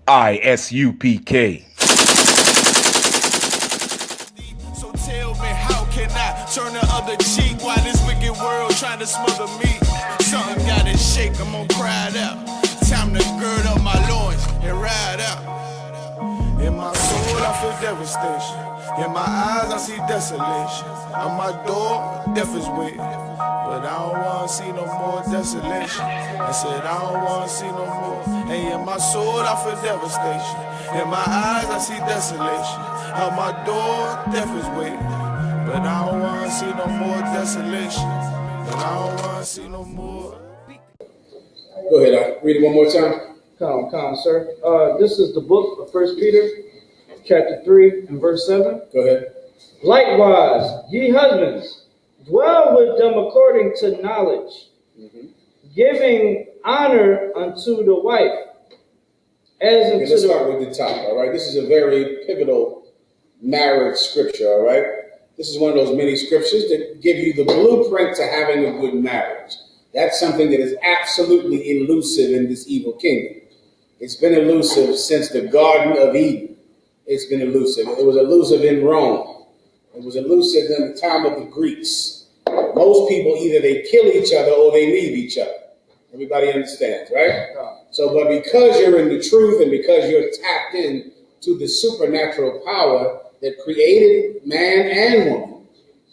I.S.U.P.K. So tell me, how can I turn the other cheek while this wicked world trying to smother me? Something gotta shake, I'm gonna cry it out. Time to gird up my loins and ride out. In my soul I feel devastation. In my eyes I see desolation. On my door, death is waiting. But I don't wanna see no more desolation. I said I don't wanna see no more. Hey, in my soul I feel devastation. In my eyes I see desolation. On my door, death is waiting. But I don't wanna see no more desolation. But I don't wanna see no more. Go ahead, I'll read it one more time. Come, sir. This is the book of 1 Peter, chapter 3 and verse 7. Go ahead. Likewise, ye husbands, dwell with them according to knowledge, giving honor unto the wife, as unto Let's start with the top, all right? This is a very pivotal marriage scripture, all right? This is one of those many scriptures that give you the blueprint to having a good marriage. That's something that is absolutely elusive in this evil kingdom. It's been elusive since the Garden of Eden. It's been elusive. It was elusive in Rome. It was elusive in the time of the Greeks. Most people, either they kill each other or they leave each other. Everybody understands, right? So, but because you're in the truth and because you're tapped in to the supernatural power that created man and woman,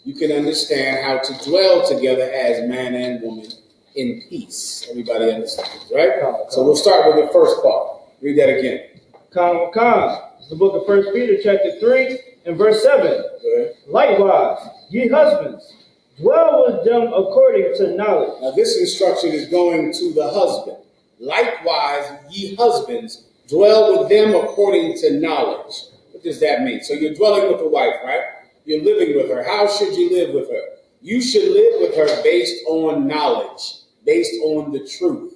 you can understand how to dwell together as man and woman in peace. Everybody understands, right? So we'll start with the first part. Read that again. It's the book of 1 Peter, chapter 3 and verse 7. Likewise, ye husbands, dwell with them according to knowledge. Now this instruction is going to the husband. Likewise, ye husbands, dwell with them according to knowledge. What does that mean? So you're dwelling with a wife, right? You're living with her. How should you live with her? You should live with her based on knowledge, based on the truth,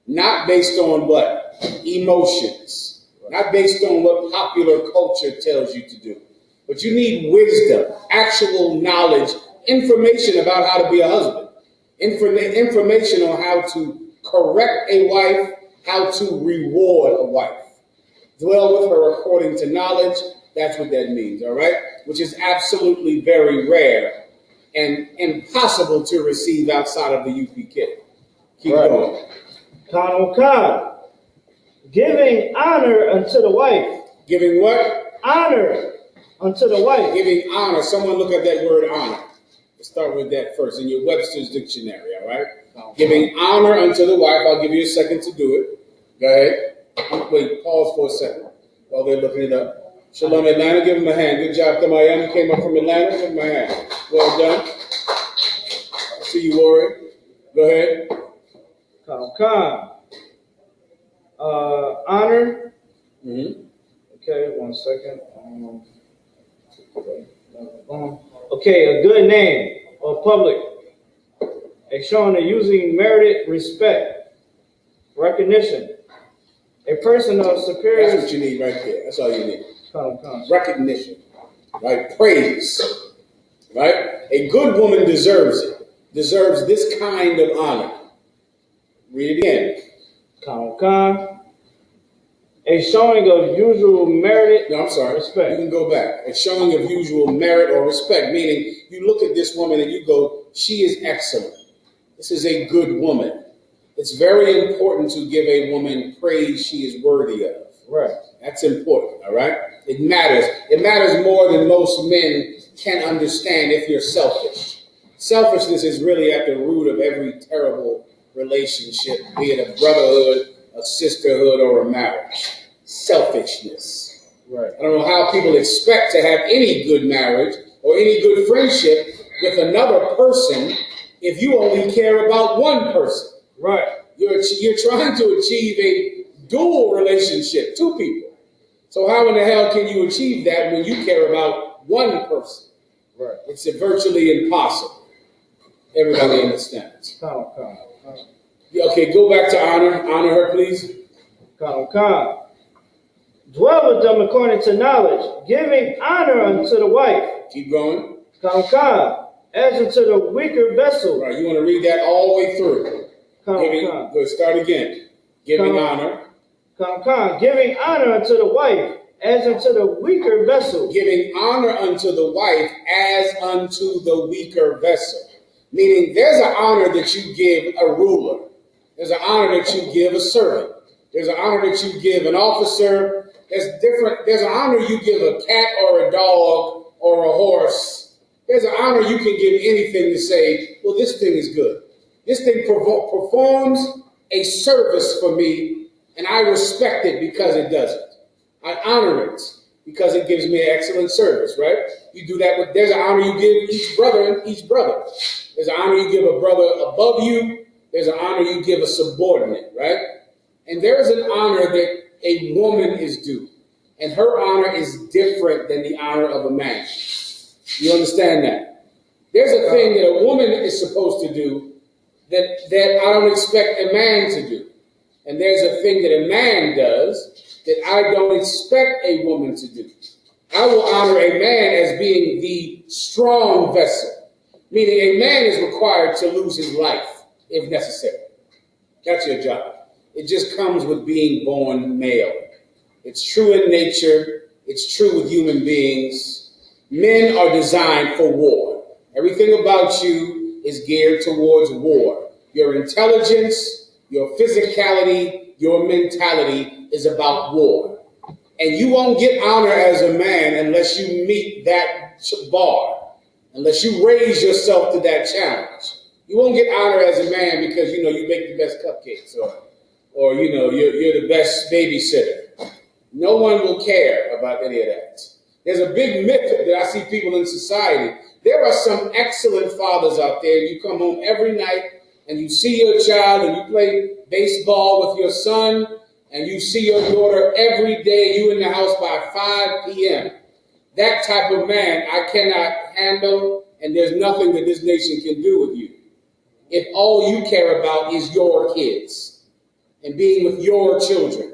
not based on what? Emotions, not based on what popular culture tells you to do. But you need wisdom, actual knowledge, information about how to be a husband, information on how to correct a wife, how to reward a wife. Dwell with her according to knowledge. That's what that means, all right? Which is absolutely very rare and impossible to receive outside of the UPK. Keep going. Giving honor unto the wife. Giving what? Honor unto the wife. Giving honor. Someone look at that word honor. Let's start with that first in your Webster's dictionary, all right? Giving honor unto the wife. I'll give you a second to do it. Go ahead. Wait, pause for a second while they're looking it up. Shalom, Atlanta. Give them a hand. Good job to Miami. Came up from Atlanta. Give them a hand. Well done. I see you, Warrior. Go ahead. Honor. Okay, 1 second. Okay, a good name or public. A showing of using merited respect, recognition. A person of superior. That's what you need right there. That's all you need. Recognition, right? Praise, right? A good woman deserves it. Deserves this kind of honor. Read it again. A showing of usual merit. No, I'm sorry. Respect. You can go back. A showing of usual merit or respect, meaning you look at this woman and you go, she is excellent. This is a good woman. It's very important to give a woman praise she is worthy of. Right. That's important, all right? It matters. It matters more than most men can understand if you're selfish. Selfishness is really at the root of every terrible relationship, be it a brotherhood, a sisterhood, or a marriage. Selfishness. Right. I don't know how people expect to have any good marriage or any good friendship with another person if you only care about one person. Right. You're trying to achieve a dual relationship, two people. So how in the hell can you achieve that when you care about one person? Right. It's virtually impossible. Everybody understands. Okay, go back to honor. Honor her, please. Dwell with them according to knowledge, giving honor unto the wife. Keep going. As unto the weaker vessel. Right, you want to read that all the way through. Go start again. Giving honor. Giving honor unto the wife as unto the weaker vessel. Giving honor unto the wife as unto the weaker vessel. Meaning there's an honor that you give a ruler. There's an honor that you give a servant. There's an honor that you give an officer. There's an honor you give a cat or a dog or a horse. There's an honor you can give anything to say, well, this thing is good. This thing performs a service for me, and I respect it because it does it. I honor it because it gives me an excellent service, right? You do that there's an honor you give each brother and each brother. There's an honor you give a brother above you. There's an honor you give a subordinate, right? And there is an honor that a woman is due. And her honor is different than the honor of a man. You understand that? There's a thing that a woman is supposed to do that I don't expect a man to do. And there's a thing that a man does that I don't expect a woman to do. I will honor a man as being the strong vessel, meaning a man is required to lose his life if necessary. That's your job. It just comes with being born male. It's true in nature. It's true with human beings. Men are designed for war. Everything about you is geared towards war. Your intelligence, your physicality, your mentality is about war. And you won't get honor as a man unless you meet that bar, unless you raise yourself to that challenge. You won't get honor as a man because, you make the best cupcakes or you're the best babysitter. No one will care about any of that. There's a big myth that I see people in society. There are some excellent fathers out there. You come home every night and you see your child and you play baseball with your son and you see your daughter every day, you in the house by 5 p.m. That type of man I cannot handle, and there's nothing that this nation can do with you. If all you care about is your kids and being with your children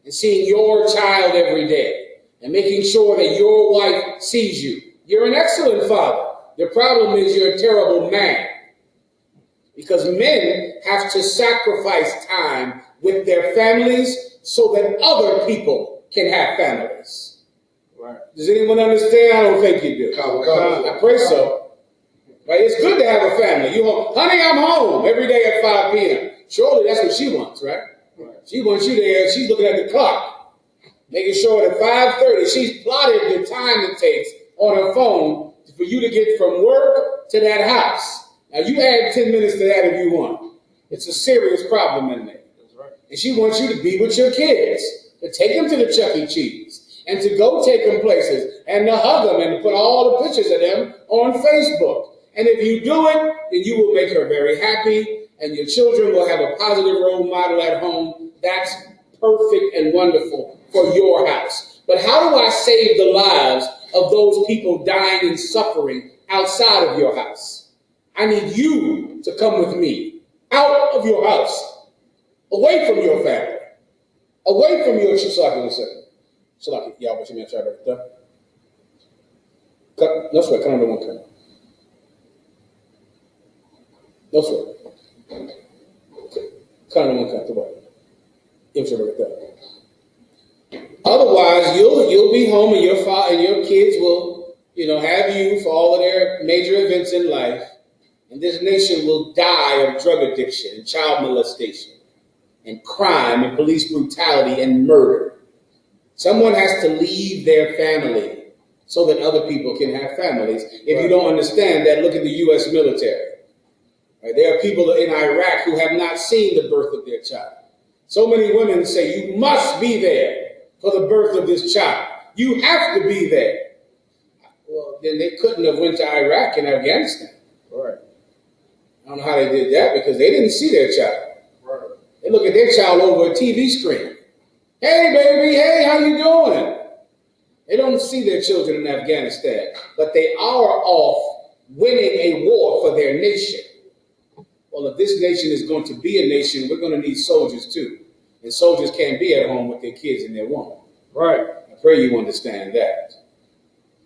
and seeing your child every day and making sure that your wife sees you, you're an excellent father. The problem is you're a terrible man. Because men have to sacrifice time with their families so that other people can have families. Right. Does anyone understand? I don't think you do. I pray so. Right? It's good to have a family. Honey, I'm home every day at 5 p.m. Surely that's what she wants, right? She wants you there. She's looking at the clock, making sure at 5:30 she's plotted the time it takes on her phone for you to get from work to that house. Now, you add 10 minutes to that if you want. It's a serious problem in there. That's right. And she wants you to be with your kids, to take them to the Chuck E. Cheese, and to go take them places, and to hug them, and to put all the pictures of them on Facebook. And if you do it, then you will make her very happy, and your children will have a positive role model at home. That's perfect and wonderful for your house. But how do I save the lives of those people dying and suffering outside of your house? I need you to come with me out of your house, away from your family, away from your Shalaki. Yeah, what you mean? Try to cut. No sweat. Come on, one cut. No sweat. Come on, one cut. Otherwise, you'll be home and your father and your kids will, have you for all of their major events in life. And this nation will die of drug addiction and child molestation and crime and police brutality and murder. Someone has to leave their family so that other people can have families. If you don't understand that, look at the U.S. military. Right? There are people in Iraq who have not seen the birth of their child. So many women say, you must be there for the birth of this child. You have to be there. Well, then they couldn't have went to Iraq and Afghanistan. Right. I don't know how they did that because they didn't see their child. Right. They look at their child over a TV screen. Hey, baby, hey, how you doing? They don't see their children in Afghanistan, but they are off winning a war for their nation. Well, if this nation is going to be a nation, we're going to need soldiers too. And soldiers can't be at home with their kids and their woman. Right. I pray you understand that.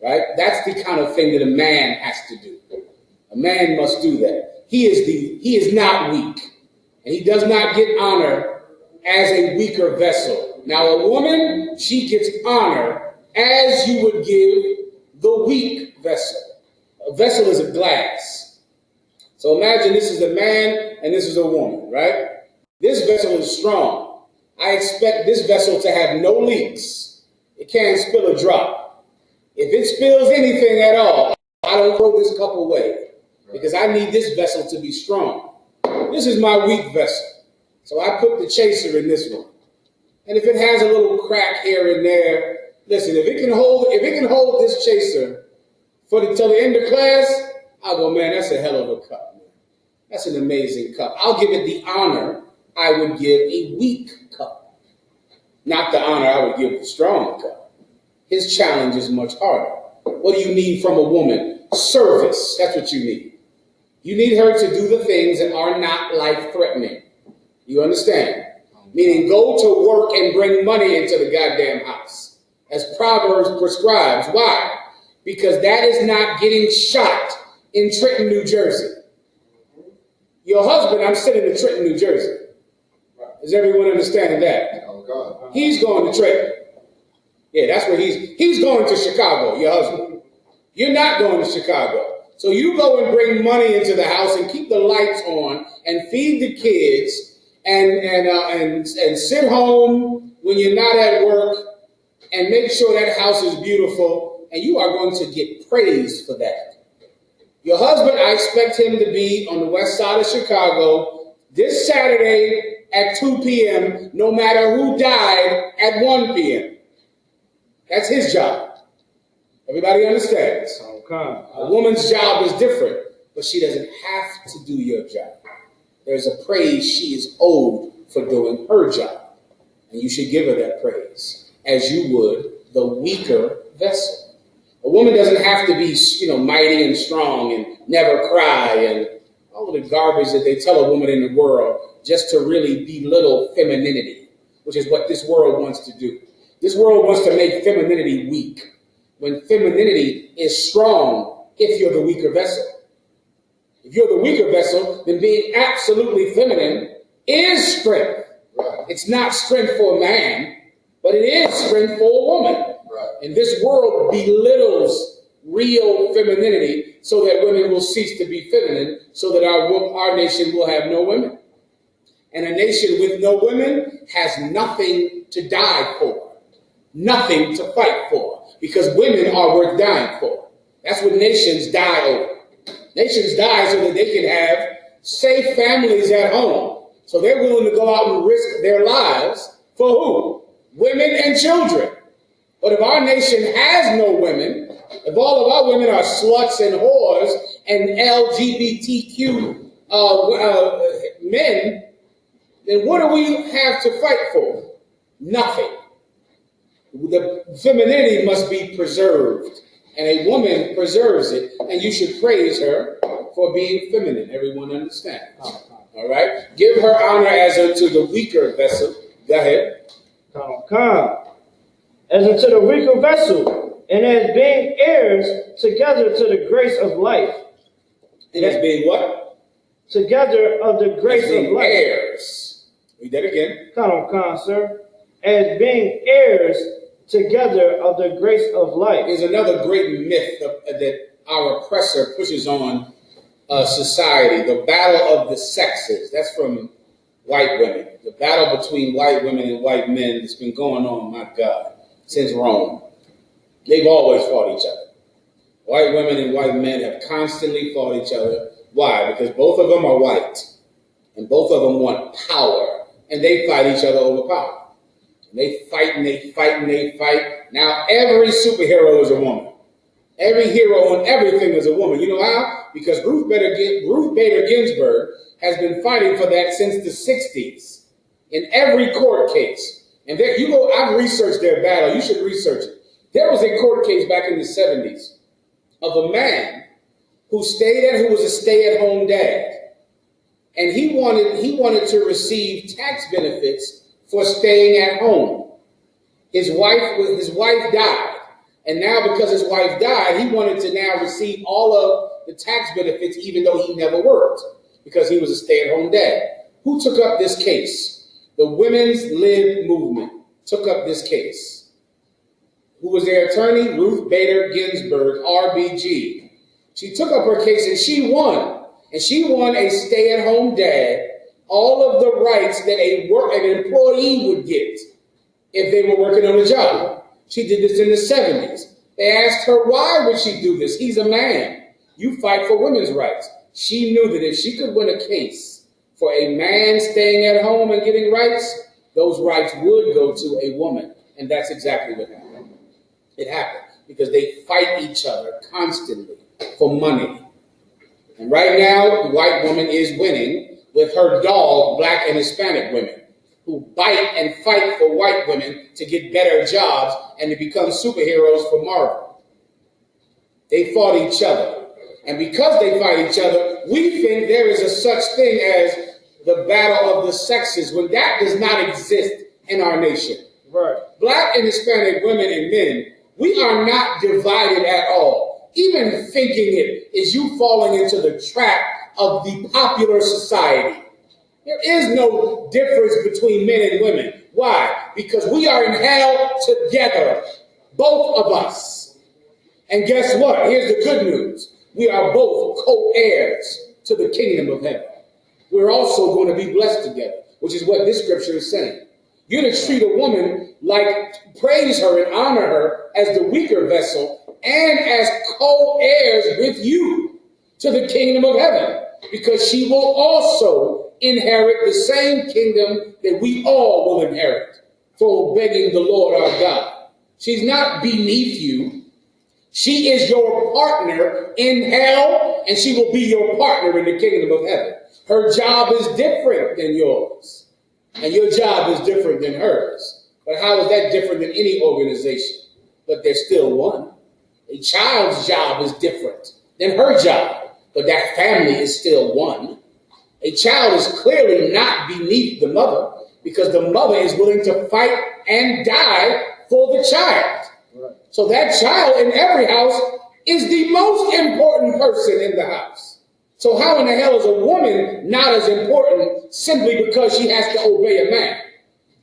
Right? That's the kind of thing that a man has to do. A man must do that. He is not weak. And he does not get honor as a weaker vessel. Now, a woman, she gets honor as you would give the weak vessel. A vessel is a glass. So imagine this is a man and this is a woman, right? This vessel is strong. I expect this vessel to have no leaks. It can't spill a drop. If it spills anything at all, I don't throw this cup away because I need this vessel to be strong. This is my weak vessel. So I put the chaser in this one. And if it has a little crack here and there, listen, if it can hold this chaser till the end of class, I'll go, man, that's a hell of a cup, man. That's an amazing cup. I'll give it the honor I would give a weak cup. Not the honor I would give the strong cup. His challenge is much harder. What do you need from a woman? Service. That's what you need. You need her to do the things that are not life-threatening. You understand? Meaning go to work and bring money into the goddamn house, as Proverbs prescribes. Why? Because that is not getting shot in Trenton, New Jersey. Your husband, I'm sitting in Trenton, New Jersey. Does everyone understand that? Oh, God. He's going to Trenton. Yeah, that's where he's going to Chicago, your husband. You're not going to Chicago. So you go and bring money into the house and keep the lights on and feed the kids and sit home when you're not at work and make sure that house is beautiful, and you are going to get praised for that. Your husband, I expect him to be on the west side of Chicago this Saturday at 2 p.m., no matter who died at 1 p.m. That's his job. Everybody understands? Okay. A woman's job is different, but she doesn't have to do your job. There's a praise she is owed for doing her job, and you should give her that praise, as you would the weaker vessel. A woman doesn't have to be, mighty and strong and never cry and all of the garbage that they tell a woman in the world just to really belittle femininity, which is what this world wants to do. This world wants to make femininity weak, when femininity is strong if you're the weaker vessel. If you're the weaker vessel, then being absolutely feminine is strength. Right. It's not strength for a man, but it is strength for a woman. Right. And this world belittles real femininity so that women will cease to be feminine, so that our nation will have no women. And a nation with no women has nothing to die for, nothing to fight for, because women are worth dying for. That's what nations die over. Nations die so that they can have safe families at home. So they're willing to go out and risk their lives for who? Women and children. But if our nation has no women, if all of our women are sluts and whores and LGBTQ men, then what do we have to fight for? Nothing. The femininity must be preserved, and a woman preserves it, and you should praise her for being feminine. Everyone understands? All right? Give her honor as unto the weaker vessel. Go ahead. Come. As unto the weaker vessel, and as being heirs together to the grace of life. And as being what? Together of the grace As being of life. heirs. Read that again. Come, sir. As being heirs together of the grace of life. There's another great myth that our oppressor pushes on society, the battle of the sexes. That's from white women. The battle between white women and white men that's been going on, my God, since Rome. They've always fought each other. White women and white men have constantly fought each other. Why? Because both of them are white, and both of them want power, and they fight each other over power. And they fight and they fight and they fight. Now every superhero is a woman. Every hero and everything is a woman. You know how? Because Ruth Bader Ginsburg has been fighting for that since the 60s in every court case. And there you go. I've researched their battle. You should research it. There was a court case back in the 70s of a man who was a stay-at-home dad, and he wanted to receive tax benefits for staying at home. His wife died, and now because his wife died, he wanted to now receive all of the tax benefits, even though he never worked, because he was a stay-at-home dad. Who took up this case? The Women's Lib movement took up this case. Who was their attorney? Ruth Bader Ginsburg, RBG. She took up her case and she won. And she won a stay-at-home dad all of the rights that an employee would get if they were working on a job. She did this in the 70s. They asked her, why would she do this? He's a man. You fight for women's rights. She knew that if she could win a case for a man staying at home and getting rights, those rights would go to a woman. And that's exactly what happened. It happened because they fight each other constantly for money. And right now, the white woman is winning with her dog, black and Hispanic women, who bite and fight for white women to get better jobs and to become superheroes for Marvel. They fought each other. And because they fight each other, we think there is a such thing as the battle of the sexes, when that does not exist in our nation. Right. Black and Hispanic women and men, we are not divided at all. Even thinking it is you falling into the trap of the popular society. There is no difference between men and women. Why? Because we are in hell together, both of us. And guess what? Here's the good news. We are both co-heirs to the kingdom of heaven. We're also going to be blessed together, which is what this scripture is saying. You're to treat a woman like, praise her and honor her as the weaker vessel and as co-heirs with you to the kingdom of heaven, because she will also inherit the same kingdom that we all will inherit for obeying the Lord our God. She's not beneath you. She is your partner in hell, and she will be your partner in the kingdom of heaven. Her job is different than yours, and your job is different than hers. But how is that different than any organization? But there's still one. A child's job is different than her job, but that family is still one. A child is clearly not beneath the mother because the mother is willing to fight and die for the child. Right. So that child in every house is the most important person in the house. So how in the hell is a woman not as important simply because she has to obey a man?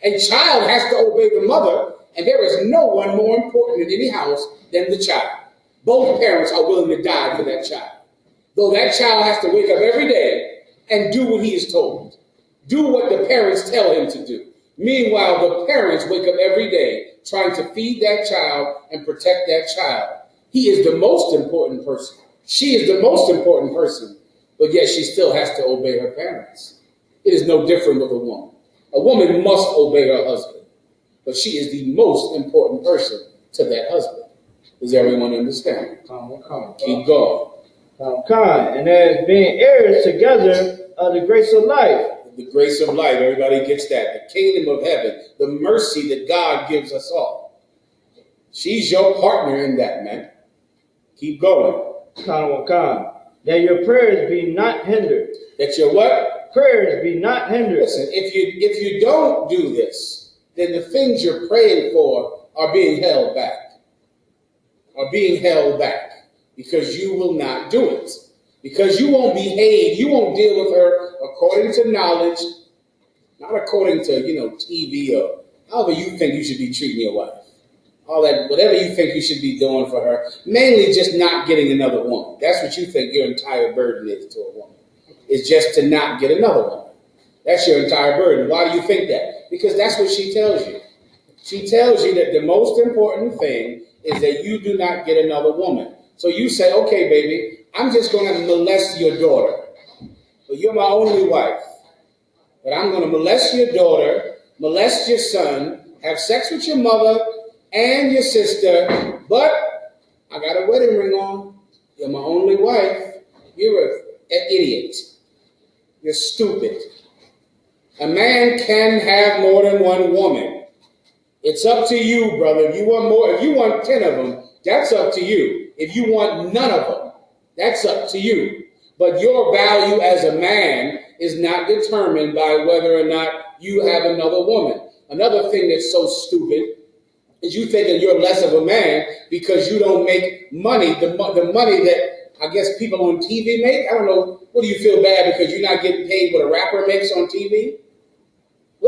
A child has to obey the mother, and there is no one more important in any house than the child. Both parents are willing to die for that child. Though that child has to wake up every day and do what he is told. Do what the parents tell him to do. Meanwhile, the parents wake up every day trying to feed that child and protect that child. He is the most important person. She is the most important person, but yet she still has to obey her parents. It is no different with a woman. A woman must obey her husband, but she is the most important person to that husband. Does everyone understand? Keep going. And as being heirs together of the grace of life. The grace of life, everybody gets that. The kingdom of heaven, the mercy that God gives us all. She's your partner in that, man. Keep going. That your prayers be not hindered. That your what? Prayers be not hindered. Listen, if you don't do this, then the things you're praying for are being held back. Are being held back because you will not do it. Because you won't behave, you won't deal with her according to knowledge, not according to, TV or however you think you should be treating your wife. All that, whatever you think you should be doing for her, mainly just not getting another woman. That's what you think your entire burden is to a woman. It's just to not get another woman. That's your entire burden. Why do you think that? Because that's what she tells you. She tells you that the most important thing is that you do not get another woman. So you say, okay, baby, I'm just going to molest your daughter. But you're my only wife. But I'm going to molest your daughter, molest your son, have sex with your mother and your sister, but I got a wedding ring on. You're my only wife. You're an idiot. You're stupid. A man can have more than one woman. It's up to you, brother. If you want more, if you want 10 of them, that's up to you. If you want none of them, that's up to you. But your value as a man is not determined by whether or not you have another woman. Another thing that's so stupid is you thinking you're less of a man because you don't make money, the money that I guess people on TV make. I don't know. What do you feel bad because you're not getting paid what a rapper makes on TV?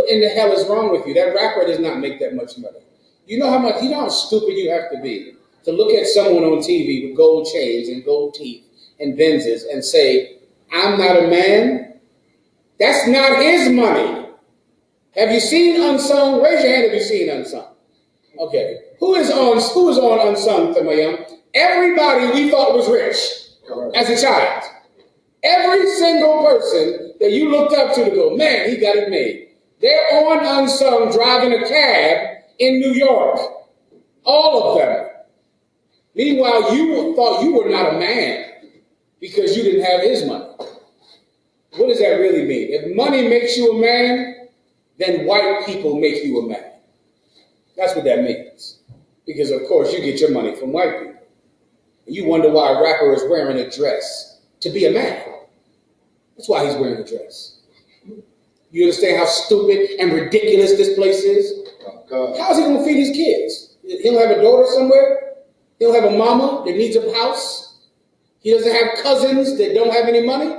What in the hell is wrong with you? That rapper does not make that much money. You know how stupid you have to be to look at someone on TV with gold chains and gold teeth and Benzes and say, I'm not a man? That's not his money. Have you seen Unsung? Raise your hand if you've seen Unsung. Okay. Who is on Unsung, Tamayam? Everybody we thought was rich as a child. Every single person that you looked up to go, man, he got it made. They're on Unsung driving a cab in New York. All of them. Meanwhile, you thought you were not a man because you didn't have his money. What does that really mean? If money makes you a man, then white people make you a man. That's what that means. Because, of course, you get your money from white people. And you wonder why a rapper is wearing a dress to be a man. That's why he's wearing a dress. You understand how stupid and ridiculous this place is? How's he going to feed his kids? He'll have a daughter somewhere. He'll have a mama that needs a house. He doesn't have cousins that don't have any money.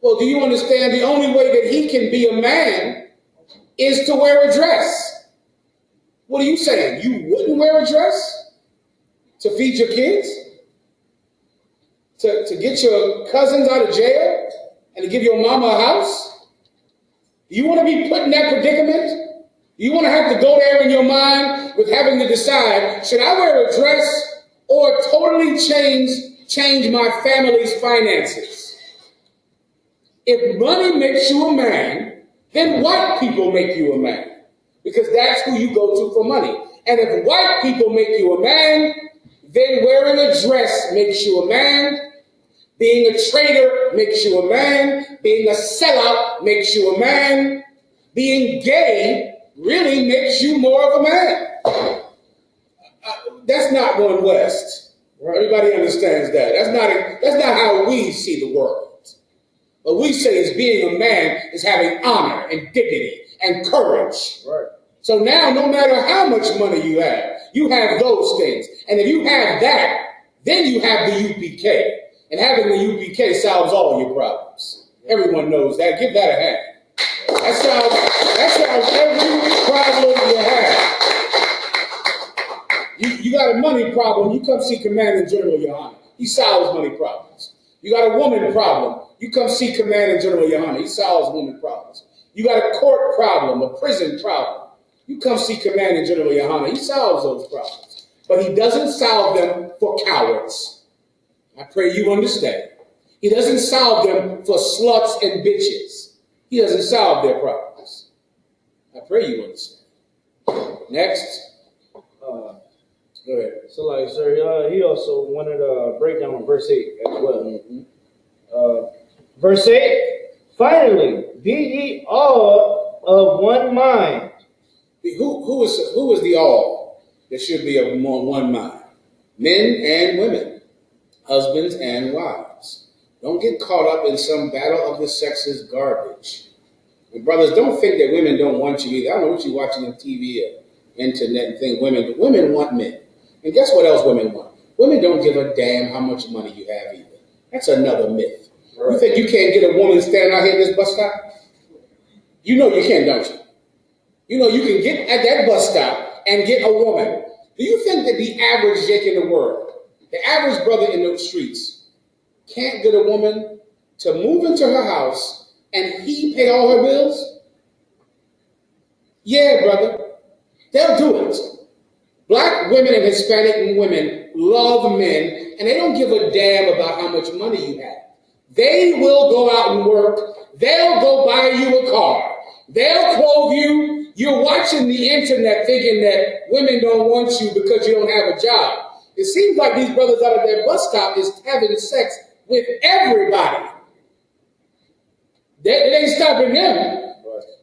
Well, do you understand the only way that he can be a man is to wear a dress? What are you saying? You wouldn't wear a dress to feed your kids? To get your cousins out of jail and to give your mama a house? Do you want to be put in that predicament? You want to have to go there in your mind with having to decide, should I wear a dress or totally change my family's finances? If money makes you a man, then white people make you a man. Because that's who you go to for money. And if white people make you a man, then wearing a dress makes you a man. Being a traitor makes you a man. Being a sellout makes you a man. Being gay really makes you more of a man. That's not going west. Everybody understands that. That's not how we see the world. What we say is being a man is having honor and dignity and courage. Right. So now, no matter how much money you have those things. And if you have that, then you have the UPK. And having the UPK solves all your problems. Everyone knows that. Give that a hand. That solves every problem you have. You got a money problem, you come see Commanding General YAHANNA. He solves money problems. You got a woman problem, you come see Commanding General YAHANNA. He solves women problems. You got a court problem, a prison problem. You come see Commanding General YAHANNA. He solves those problems. But he doesn't solve them for cowards. I pray you understand. He doesn't solve them for sluts and bitches. He doesn't solve their problems. I pray you understand. Next. Go ahead. So, like, sir, he also wanted a breakdown on verse 8 as well. Mm-hmm. Verse 8, finally, be ye all of one mind. Who is the all that should be of one mind? Men and women. Husbands and wives. Don't get caught up in some battle of the sexes garbage. And brothers, don't think that women don't want you either. I don't know what you're watching on TV or internet and think women want men. And guess what else women want? Women don't give a damn how much money you have either. That's another myth. Right. You think you can't get a woman standing out here at this bus stop? You know you can, don't you? You know you can get at that bus stop and get a woman. Do you think that the average Jake in the world, the average brother in those streets, can't get a woman to move into her house and he pay all her bills? Yeah, brother. They'll do it. Black women and Hispanic women love men, and they don't give a damn about how much money you have. They will go out and work. They'll go buy you a car. They'll clothe you. You're watching the internet thinking that women don't want you because you don't have a job. It seems like these brothers out at their bus stop is having sex with everybody. It ain't stopping them.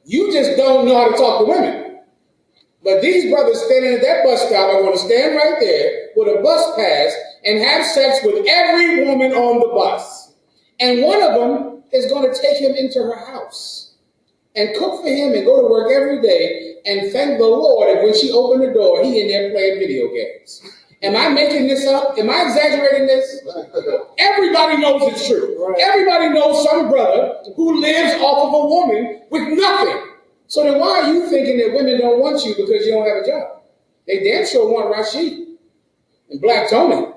You just don't know how to talk to women. But these brothers standing at that bus stop are going to stand right there with a bus pass and have sex with every woman on the bus. And one of them is going to take him into her house and cook for him and go to work every day and thank the Lord that when she opened the door, he in there playing video games. Am I making this up? Am I exaggerating this? Everybody knows it's true. Right. Everybody knows some brother who lives off of a woman with nothing. So then why are you thinking that women don't want you because you don't have a job? They damn sure want Rashid and Black Tony.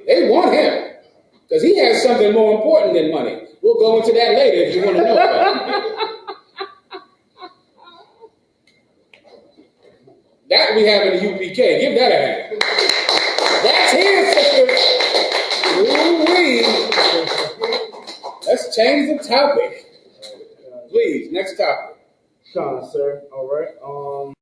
They want him because he has something more important than money. We'll go into that later if you want to know about it. That we have in the UPK. Give that a hand. That's his, sister. Ooh-wee. Let's change the topic. Please, next topic. Sean, sir. All right.